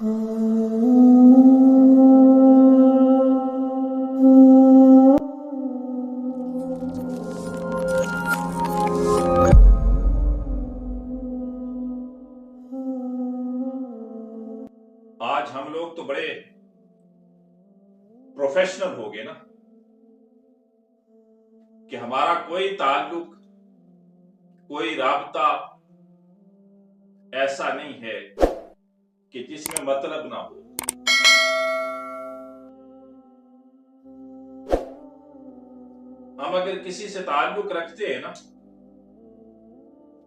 آج ہم لوگ تو بڑے پروفیشنل ہو گئے نا کہ ہمارا کوئی تعلق، کوئی رابطہ ایسا نہیں ہے کہ جس میں مطلب نہ ہو۔ ہم اگر کسی سے تعلق رکھتے ہیں نا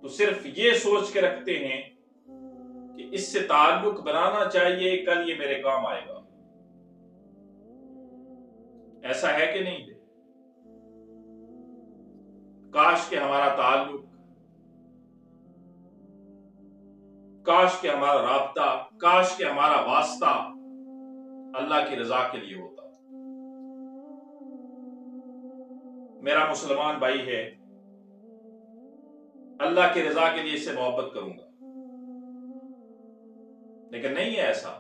تو صرف یہ سوچ کے رکھتے ہیں کہ اس سے تعلق بنانا چاہیے، کل یہ میرے کام آئے گا۔ ایسا ہے کہ نہیں ہے؟ کاش کہ ہمارا تعلق، کاش کہ ہمارا رابطہ، کاش کہ ہمارا واسطہ اللہ کی رضا کے لیے ہوتا۔ میرا مسلمان بھائی ہے، اللہ کی رضا کے لیے اس سے محبت کروں گا، لیکن نہیں ہے ایسا۔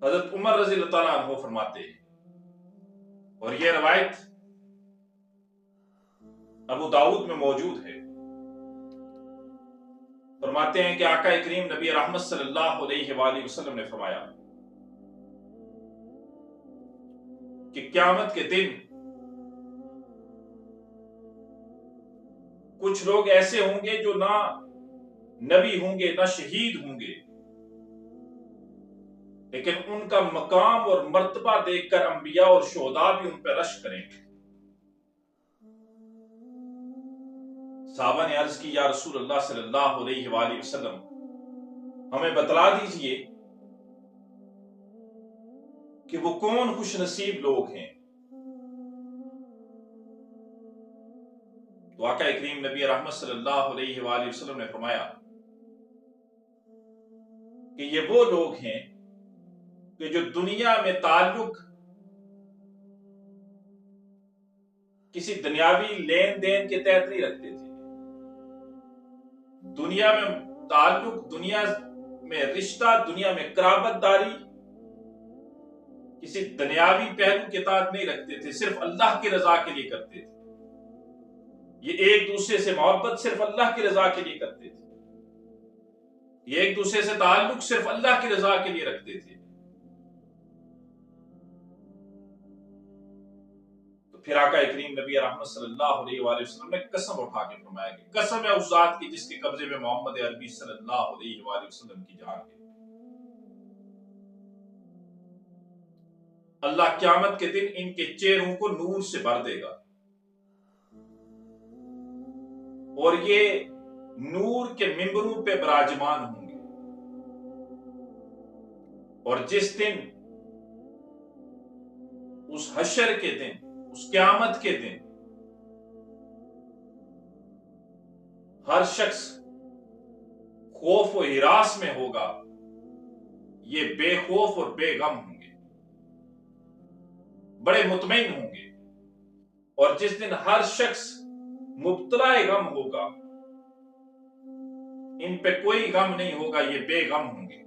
حضرت عمر رضی اللہ تعالیٰ عنہ فرماتے ہیں، اور یہ روایت ابو داؤد میں موجود ہے، فرماتے ہیں کہ آقا کریم نبی رحمت صلی اللہ علیہ وآلہ وسلم نے فرمایا کہ قیامت کے دن کچھ لوگ ایسے ہوں گے جو نہ نبی ہوں گے نہ شہید ہوں گے، لیکن ان کا مقام اور مرتبہ دیکھ کر انبیاء اور شہداء بھی ان پہ رشک کریں گے۔ صحابہ نے عرض کی، یا رسول اللہ صلی اللہ علیہ وآلہ وسلم، ہمیں بتلا دیجئے کہ وہ کون خوش نصیب لوگ ہیں۔ تو آقا کریم نبی رحمت صلی اللہ علیہ وآلہ وسلم نے فرمایا کہ یہ وہ لوگ ہیں کہ جو دنیا میں تعلق کسی دنیاوی لین دین کے تحت نہیں رکھتے تھے، دنیا میں تعلق، دنیا میں رشتہ، دنیا میں قرابت داری کسی دنیاوی پہلو کے تحت نہیں رکھتے تھے، صرف اللہ کی رضا کے لیے کرتے تھے۔ یہ ایک دوسرے سے محبت صرف اللہ کی رضا کے لیے کرتے تھے، یہ ایک دوسرے سے تعلق صرف اللہ کی رضا کے لیے رکھتے تھے۔ تو پھر آقا کریم نبی رحمت صلی اللہ علیہ وآلہ وسلم نے قسم اٹھا کے فرمایا کہ قسم ہے اس ذات کی جس کے قبضے میں محمد عربی صلی اللہ علیہ وآلہ وسلم کی جان ہے، اللہ قیامت کے دن ان کے چہروں کو نور سے بھر دے گا، اور یہ نور کے ممبروں پہ براجمان ہوں گے، اور جس دن، اس حشر کے دن، اس قیامت کے دن، ہر شخص خوف و ہراس میں ہوگا، یہ بے خوف اور بے غم ہوں گے، بڑے مطمئن ہوں گے، اور جس دن ہر شخص مبتلا غم ہوگا، ان پہ کوئی غم نہیں ہوگا، یہ بے غم ہوں گے۔